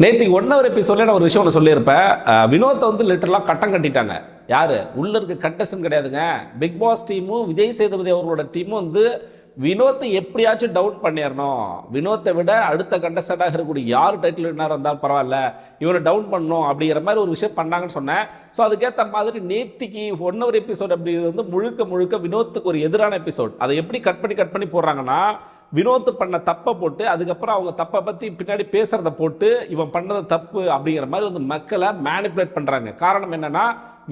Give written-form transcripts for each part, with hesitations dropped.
நேற்றுக்கு 1 ஹவர் எபிசோட்ல நான் ஒரு விஷயம் ஒன்று சொல்லியிருப்பேன். வினோத்தை வந்து லிட்டரலாக கட்டம் கட்டிட்டாங்க. யாரு உள்ள இருக்க கண்டஸ்டன் கிடையாதுங்க. பிக் பாஸ் டீமும் விஜய் சேதுபதி அவர்களோட டீமும் வந்து வினோத்தை எப்படியாச்சும் டவுட் பண்ணிடணும். வினோத்தை விட அடுத்த கண்டஸ்டண்டாக இருக்கக்கூடிய யார் டைட்டில் வின்னர் வந்தாலும் பரவாயில்ல, இவனை டவுன் பண்ணணும் அப்படிங்கிற மாதிரி ஒரு விஷயம் பண்ணாங்கன்னு சொன்னேன். ஸோ அதுக்கேற்ற மாதிரி நேத்திக்கு 1 ஹவர் எபிசோட் அப்படிங்கிறது வந்து முழுக்க முழுக்க வினோத்துக்கு ஒரு எதிரான எபிசோட். அதை எப்படி கட் பண்ணி போடுறாங்கன்னா, வினோத் பண்ண தப்பை போட்டு அதுக்கப்புறம் அவங்க தப்பை பற்றி பின்னாடி பேசுறத போட்டு இவன் பண்ணது தப்பு அப்படிங்கிற மாதிரி வந்து மக்களை மேனிப்புலேட் பண்ணுறாங்க. காரணம் என்னன்னா,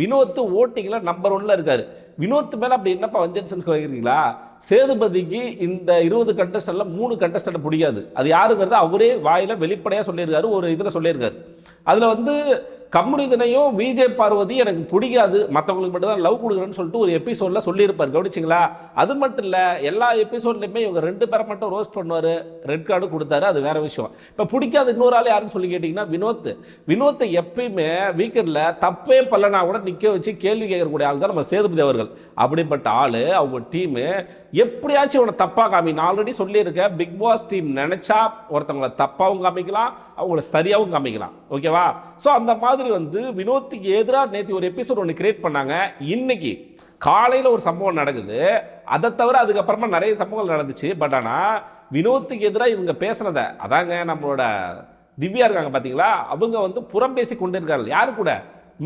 வினோத் ஓட்டிங்கில் நம்பர் 1ல இருக்காரு. வினோத் மேலே அப்படி என்னப்பா வஞ்சன்ஸ் வைக்கிறீங்களா? சேதுபதிக்கு இந்த 20 கண்டஸ்டன்ட்ல 3 கண்டஸ்டன்ட் பிடிக்காது. அது யாருங்கிறது அவரே வாயில வெளிப்படையாக சொல்லியிருக்காரு, ஒரு இதில் சொல்லியிருக்காரு. அதில் வந்து கம்முனிதனையும் விஜய் பார்வதி எனக்கு பிடிக்காது, மற்றவங்களுக்கு மட்டும் தான் லவ் கொடுக்குறேன்னு சொல்லிட்டு ஒரு எபிசோடில் சொல்லியிருப்பார். கவனிச்சிங்களா? அது மட்டும் இல்லை, எல்லா எபிசோட்லையுமே இவங்க 2 பேரை மட்டும் ரோஸ்ட் பண்ணுவார், ரெட் கார்டு கொடுத்தாரு, அது வேற விஷயம். இப்போ பிடிக்காத இன்னொரு ஆள் யாருன்னு சொல்லி கேட்டிங்கன்னா வினோத்தை எப்பயுமே வீக்கெண்டில் தப்பே பல்லனா கூட நிற்க வச்சு கேள்வி கேட்கக்கூடிய ஆள் தான் நம்ம சேதுபதி அவர்கள். அப்படிப்பட்ட ஆள் அவங்க டீமு எப்படியாச்சும் இவனை தப்பாக காமி. நான் ஆல்ரெடி சொல்லியிருக்கேன், பிக் பாஸ் டீம் நினைச்சா ஒருத்தவங்களை தப்பாகவும் காமிக்கலாம், அவங்கள சரியாகவும் காமிக்கலாம். ஓகேவா? ஸோ அந்த மாதிரி வந்து வினோத்துக்கு எதிராக நேற்று ஒரு எபிசோட் ஒன்று கிரியேட் பண்ணாங்க. இன்னைக்கு காலையில் ஒரு சம்பவம் நடக்குது. அதை தவிர அதுக்கப்புறமா நிறைய சம்பவங்கள் நடந்துச்சு. பட் ஆனால் வினோத்துக்கு எதிராக இவங்க பேசுனதை, அதாங்க நம்மளோட திவ்யா இருக்காங்க பார்த்தீங்களா, அவங்க வந்து புறம் பேசி கொண்டு இருக்கார்கள். யாரு கூட?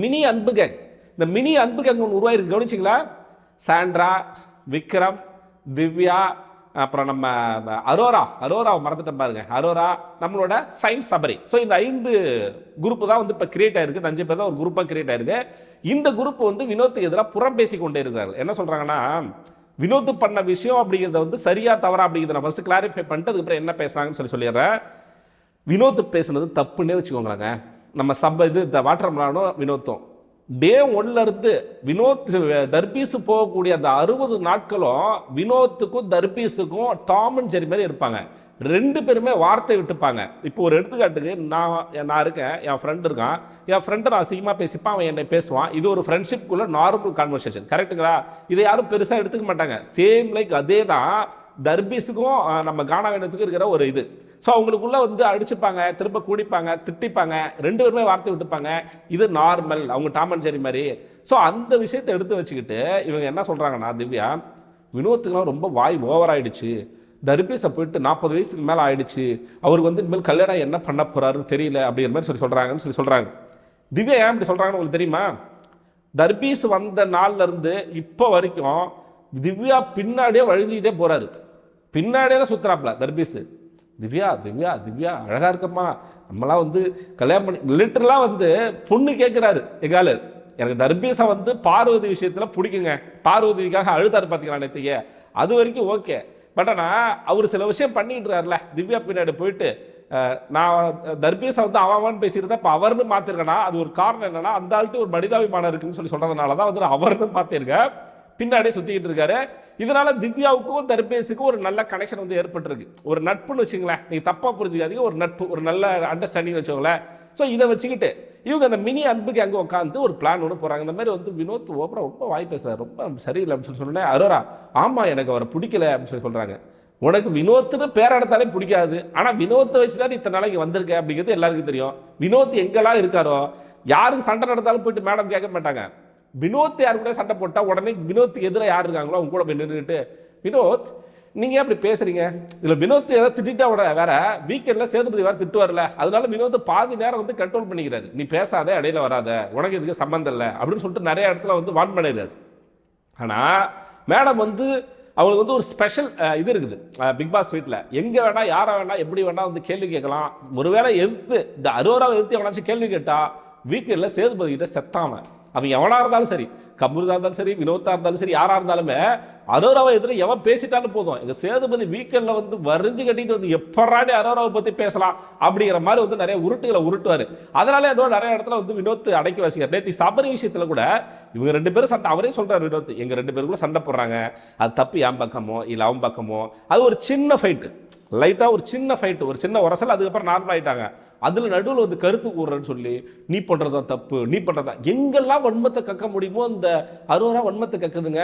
மினி அன்பு கேங். இந்த மினி அன்பு கேங் ஒன்று உருவாயிருக்கு. கவனிச்சிங்களா? சாண்ட்ரா, விக்ரம், திவ்யா, அப்புறம் நம்ம அரோரா மறந்துட்டேன் பாருங்க, அரோரா, நம்மளோட சயின்ஸ் சபரி. ஸோ இந்த 5 குரூப் தான் வந்து இப்போ கிரியேட் ஆயிருக்கு. 5 பேர் தான் ஒரு குரூப்பாக கிரியேட் ஆயிருக்கு. இந்த குரூப் வந்து வினோத்துக்கு எதிராக புறம் பேசி கொண்டே இருக்காரு. என்ன சொல்றாங்கன்னா, வினோத் பண்ண விஷயம் அப்படிங்கிறத வந்து சரியா தவறா அப்படிங்கிறத நான் ஃபர்ஸ்ட் கிளாரிஃபை பண்ணிட்டு அதுக்கப்புறம் என்ன பேசுறாங்கன்னு சொல்லிடுறேன். வினோத் பேசுனது தப்புன்னே வச்சுக்கோங்களாங்க. நம்ம இந்த வாட்டர் மலானும் வினோத்தும் டே 1ல இருந்து வினோத் தர்பீஸ் போகக்கூடிய அந்த 60 நாட்களும் வினோத்துக்கும் தர்பீஸுக்கும் டாம் அண்ட் ஜெரி மாதிரி இருப்பாங்க. 2 பேருமே வார்த்தை விட்டுப்பாங்க. இப்போ ஒரு எடுத்துக்காட்டுக்கு நான் இருக்கேன், என் ஃப்ரெண்ட் இருக்கான், என் ஃப்ரெண்டை நான் அதிகமாக பேசிப்பான், அவன் என்னை பேசுவான். இது ஒரு ஃப்ரெண்ட்ஷிப்குள்ள நார்மல் கான்வர்சேஷன். கரெக்டுங்களா? இதை யாரும் பெருசாக எடுத்துக்க மாட்டாங்க. சேம் லைக் அதே தான் தர்பீஸுக்கும் நம்ம கானாவினத்துக்கும் இருக்கிற ஒரு இது. ஸோ அவங்களுக்குள்ள வந்து அடிச்சுப்பாங்க, திரும்ப கூடிப்பாங்க, திட்டிப்பாங்க, 2 பேருமே வார்த்தை விட்டுப்பாங்க. இது நார்மல், அவங்க டாம் அண்ட் ஜெரி மாதிரி. ஸோ அந்த விஷயத்தை எடுத்து வச்சுக்கிட்டு இவங்க என்ன சொல்றாங்கன்னா, திவ்யா வினோத்துக்குலாம் ரொம்ப வாய் ஓவர் ஆயிடுச்சு, தர்பீஸை போயிட்டு 40 வயசுக்கு மேலே ஆயிடுச்சு, அவருக்கு வந்து இனிமேல் கல்யாணம் என்ன பண்ண போறாருன்னு தெரியல அப்படிங்கிற மாதிரி சொல்றாங்கன்னு சொல்றாங்க. திவ்யா ஏன் இப்படி சொல்றாங்கன்னு உங்களுக்கு தெரியுமா? தர்பீஸ் வந்த நாள்ல இருந்து இப்போ வரைக்கும் திவ்யா பின்னாடியே வழிஞ்சிக்கிட்டே போறாரு. பின்னாடியே தான் சுத்துறாப்ல தர்பீஸ். திவ்யா திவ்யா திவ்யா அழகா இருக்கம்மா, நம்மளாம் வந்து கல்யாணம் பண்ணி லிட்டரலா வந்து பொண்ணு கேட்கிறாரு. எங்காலு எனக்கு தர்பீஸை வந்து பார்வதி விஷயத்துல பிடிக்குங்க, பார்வதிக்காக அழுதாரு பாத்தீங்களா நேத்திக்கு, அது வரைக்கும் ஓகே. பட் ஆனால் அவர் சில விஷயம் பண்ணிட்டு இருக்காருல, திவ்யா பின்னாடி போயிட்டு நான் தர்பீஸை வந்து அவன் பேசியிருந்தேன், இப்போ அவர்னு மாத்திருக்கேன்னா அது ஒரு காரணம் என்னன்னா, அந்த ஆள்கிட்ட ஒரு மனிதாபிமானம் இருக்குன்னு சொல்றதுனால தான் வந்து அவர்னு மாத்திருக்கேன், பின்னாடியே சுத்திக்கிட்டு இருக்காரு. இதனால திவ்யாவுக்கும் தர்பீஸுக்கும் ஒரு நல்ல கனெக்ஷன் வந்து ஏற்பட்டிருக்கு. ஒரு நட்புன்னு வச்சுங்களேன், நீங்க தப்பா புரிஞ்சுக்காதீங்க, ஒரு நட்பு, ஒரு நல்ல அண்டர்ஸ்டாண்டிங் வச்சுக்கோங்களேன். ஸோ இதை வச்சுக்கிட்டு இவங்க அந்த மினி அன்புக்கு அங்கே உட்காந்து ஒரு பிளான் ஒன்று போறாங்க. இந்த மாதிரி வந்து வினோத் ஓப்பரா ரொம்ப வாய் பேசுறாரு, ரொம்ப சரியில்லை அப்படின்னு சொன்னேன். அரோரா ஆமா எனக்கு அவரை பிடிக்கல அப்படின்னு சொல்றாங்க. உனக்கு வினோத்னு பேர் எடுத்தாலே பிடிக்காது, ஆனா வினோத்தை வச்சுதான் இத்தனை நாளைக்கு வந்திருக்க அப்படிங்கிறது எல்லாருக்கும் தெரியும். வினோத் எங்கெல்லாம் இருக்காரோ, யாருக்கு சண்டை நடந்தாலும் போயிட்டு மேடம் கேட்க மாட்டாங்க. வினோத் யாரு கூட சண்டை போட்டா உடனே வினோத்துக்கு எதிராக யார் இருக்காங்களோ அவங்க கூட போய் நின்றுட்டு, வினோத் நீங்க அப்படி பேசுறீங்க, இதுல வினோத் ஏதாவது திட்டா விட வேற, வீக்கெண்ட்ல சேதுபதி வேற திட்டு வரல, அதனால வினோத் பாதி நேரம் வந்து கண்ட்ரோல் பண்ணிக்கிறாரு. நீ பேசாத, இடையில வராத, உனக்கு இதுக்கு சம்பந்தம் இல்லை அப்படின்னு சொல்லிட்டு நிறைய இடத்துல வந்து வான் பண்ணிடுறாரு. ஆனா மேடம் வந்து அவங்களுக்கு வந்து ஒரு ஸ்பெஷல் இது இருக்குது பிக் பாஸ் வீட்டில். எங்க வேணா யாரை வேணா எப்படி வேணா வந்து கேள்வி கேட்கலாம். ஒருவேளை எதிர்த்து இந்த அரோராவை எதிர்த்து எவனாச்சும் கேள்வி கேட்டா வீக்கெண்ட்ல சேதுபதி கிட்ட செத்தாம, அவன் எவனா இருந்தாலும் சரி, கம்முருதா இருந்தாலும் சரி, வினோத்தா இருந்தாலும் சரி, யாரா இருந்தாலுமே அரோராவை எதிர எவன் பேசிட்டாலும் போதும், எங்க சேதுபதி வீக்கெண்ட்ல வந்து வரிஞ்சு கட்டிட்டு வந்து எப்பறாடி அரோராவை பத்தி பேசலாம் அப்படிங்கிற மாதிரி வந்து நிறைய உருட்டுகளை உருட்டுவாரு. அதனால இன்னும் நிறைய இடத்துல வந்து வினோத் அடக்கி வாசிக்கிறார். நேற்று சபரி விஷயத்துல கூட இவங்க 2 பேரும் சண்டை, அவரே சொல்றாரு வினோத், எங்க 2 பேருக்குள்ள சண்டை போடுறாங்க, அது தப்பு என் பக்கமோ இல்ல அவன் பக்கமோ, அது ஒரு சின்ன ஃபைட்டு, லைட்டா ஒரு சின்ன ஃபைட்டு, ஒரு சின்ன உரசல், அதுக்கப்புறம் நார்மல் ஆயிட்டாங்க. அதுல நடுவில் வந்து கருத்து கூறுறேன்னு சொல்லி நீ பண்றதா தப்பு, நீ பண்றதா, எங்கெல்லாம் வன்மத்தை கக்க முடியுமோ அந்த அரோரா வன்மத்தை கக்குதுங்க.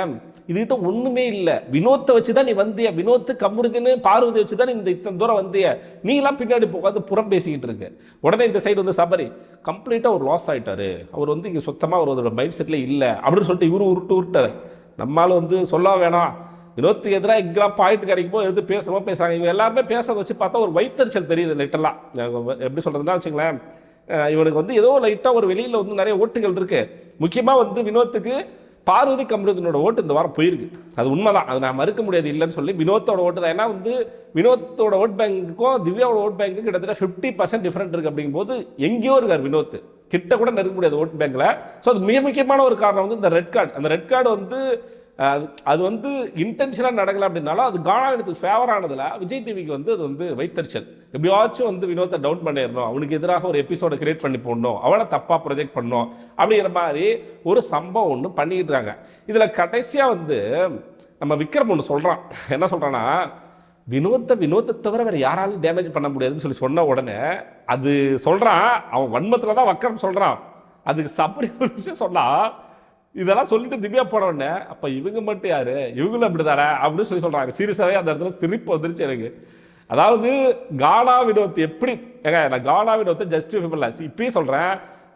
இதுகிட்ட ஒண்ணுமே இல்லை. வினோத்தை வச்சுதான் நீ வந்திய, வினோத்து கமருதின்னு பார்வதி வச்சுதான் இந்த இத்தனை தூரம் வந்திய, நீ எல்லாம் பின்னாடி போகாது புறம் பேசிக்கிட்டு இருக்கு. உடனே இந்த சைடு வந்து சபரி கம்ப்ளீட்டா ஒரு லாஸ் ஆயிட்டாரு, அவர் வந்து இங்க சுத்தமா அவரோட மைண்ட் செட்ல இல்லை அப்படின்னு சொல்லிட்டு இவரு உருட்டாரு. நம்மளால வந்து சொல்ல வேணாம், வினோத்துக்கு எதிராக எங்கெல்லாம் பாயிண்ட் கிடைக்குமோ எது பேசுறோமோ பேசுறாங்க. இவங்க எல்லாருமே பேசுறத வச்சு பார்த்தா ஒரு வைத்தறிச்சல் தெரியுது லைட்டெல்லாம். எப்படி சொல்றதுன்னா வச்சுங்களேன், இவனுக்கு வந்து ஏதோ லைட்டா ஒரு வெளியில வந்து நிறைய ஓட்டுகள் இருக்கு. முக்கியமா வந்து வினோத்துக்கு பார்வதி கமருதனோட ஓட்டு இந்த வாரம் போயிருக்கு. அது உண்மைதான், அது நான் மறுக்க முடியாது இல்லைன்னு சொல்லி. வினோத்தோட ஓட்டு தான். ஏன்னா வந்து வினோத்தோட ஓட் பேங்குக்கும் திவ்யாவோட ஓட் பேங்க்கு கிட்டத்தட்ட 50% டிஃபரெண்ட் இருக்கு. அப்படிங்கும் போது எங்கேயோ இருக்கார் வினோத், கிட்ட கூட நெருங்க முடியாது ஓட் பேங்க்ல. ஸோ அது மிக முக்கியமான ஒரு காரணம் வந்து இந்த ரெட் கார்டு. அந்த ரெட் கார்டு வந்து அது வந்து இன்டென்ஷனாக நடக்கல அப்படின்னாலும் அது கானாவினத்துக்கு ஃபேவர் ஆனதில் விஜய் டிவிக்கு வந்து அது வந்து வைத்தறிச்சல். எப்படியாச்சும் வந்து வினோத்தை டவுன் பண்ணிடணும், அவனுக்கு எதிராக ஒரு எபிசோடை கிரியேட் பண்ணி போடணும், அவனை தப்பாக ப்ரொஜெக்ட் பண்ணணும் அப்படிங்கிற மாதிரி ஒரு சம்பவம் ஒன்று பண்ணிக்கிட்டு இருக்காங்க. இதில் கடைசியாக வந்து நம்ம விக்ரம் ஒன்று சொல்கிறான். என்ன சொல்கிறான்னா, வினோத்தை தவிர வேறு யாராலும் டேமேஜ் பண்ண முடியாதுன்னு சொல்லி சொன்ன உடனே அது சொல்கிறான். அவன் வன்மத்தில் தான் விக்ரம் சொல்கிறான். அதுக்கு சபரி ஒரு விஷயம் சொன்னால், இதெல்லாம் சொல்லிட்டு திவ்யா போன உடனே அப்போ இவங்க மட்டும் யாரு, இவங்களும் அப்படிதானே அப்படின்னு சொல்லி சொல்கிறாங்க. சீரியஸாகவே அந்த இடத்துல சிரிப்பு வந்துருச்சு எனக்கு. அதாவது கானா வினோத் எப்படி, ஏங்க நான் கானா வினோத்தை ஜஸ்டிஃபைபிள் இல்லை இப்பயும் சொல்கிறேன்.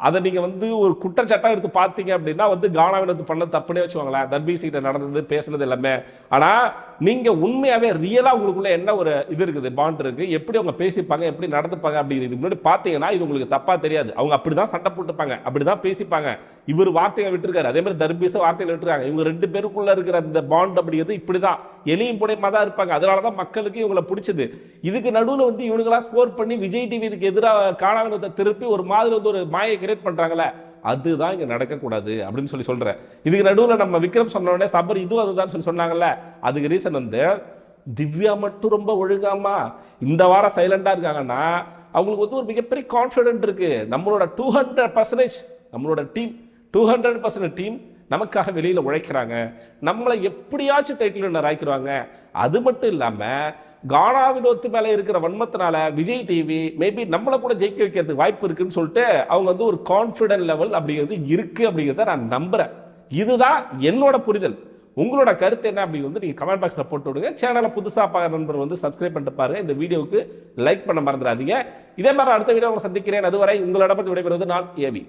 அதை நீங்கள் வந்து ஒரு குற்றச்சாட்டாக எடுத்து பார்த்தீங்க அப்படின்னா வந்து கானா வினோத் பண்ண தப்புனே வச்சுக்கோங்களேன். தர்பீஸ் கிட்ட நடந்தது பேசுனது எல்லாமே. ஆனால் நீங்கள் உண்மையாகவே ரியலாக உங்களுக்குள்ள என்ன ஒரு இது இருக்குது, பாண்ட் இருக்குது, எப்படி அவங்க பேசிப்பாங்க, எப்படி நடந்துப்பாங்க அப்படிங்கிறது முன்னாடி பார்த்தீங்கன்னா இது உங்களுக்கு தப்பாக தெரியாது. அவங்க அப்படி தான் சண்டை போட்டுப்பாங்க, அப்படி தான் பேசிப்பாங்க. இவர் வார்த்தையை விட்டுருக்காரு, அதே மாதிரி தர்பீஸை வார்த்தையில் விட்டுருக்காங்க. இவங்க ரெண்டு பேருக்குள்ள இருக்கிற அந்த பாண்ட் அப்படிங்கிறது இப்படி தான் எலியும் புடையமா தான் இருப்பாங்க. அதனால தான் மக்களுக்கு இவங்களை பிடிச்சது. இதுக்கு நடுவில் வந்து இவனுங்களாம் ஸ்கோர் பண்ணி விஜய் டிவி இதுக்கு எதிராக கானா வினோத்தை திருப்பி ஒரு மாதிரி வந்து ஒரு மாயை கிரியேட் பண்ணுறாங்களே, அதுதான் இங்கே நடக்கக்கூடாது அப்படின்னு சொல்லி சொல்கிறேன். இதுக்கு நடுவில் நம்ம விக்ரம் சொன்ன உடனே சபர் இதுவும் அதுதான் சொல்லி சொன்னாங்கல்ல, அதுக்கு ரீசன் வந்து திவ்யா மட்டும் ரொம்ப ஒழுங்காமா இந்த வாரம் சைலண்டாக இருக்காங்கன்னா அவங்களுக்கு வந்து ஒரு மிகப்பெரிய கான்ஃபிடென்ட் இருக்கு. நம்மளோட 200% நம்மளோட டீம் 200% டீம் நமக்காக வெளியில் உழைக்கிறாங்க, நம்மளை எப்படியாச்சும் டைட்டில் வின்னர் ஆக்கிடுவாங்க. அது மட்டும் இல்லாமல் கானா வினோத் மேலே இருக்கிற வன்மத்தினால விஜய் டிவி மேபி நம்மளை கூட ஜெயிக்க வைக்கிறதுக்கு வாய்ப்பு இருக்குன்னு சொல்லிட்டு அவங்க வந்து ஒரு கான்ஃபிடென்ட் லெவல் அப்படிங்கிறது இருக்கு அப்படிங்கிறத நான் நம்புறேன். இதுதான் என்னோட புரிதல். உங்களோட கருத்து என்ன அப்படி வந்து நீங்கள் கமெண்ட் பாக்ஸில் போட்டு விடுங்க. சேனலை புதுசாக பார்க்குற நண்பர் வந்து சப்ஸ்கிரைப் பண்ணிட்டு பாருங்க. இந்த வீடியோவுக்கு லைக் பண்ண மறந்துடாதீங்க. இதே மாதிரி அடுத்த வீடியோ உங்களை சந்திக்கிறேன். அதுவரை உங்களிடமிருந்து விடைபெறுவது நான் ஏவி.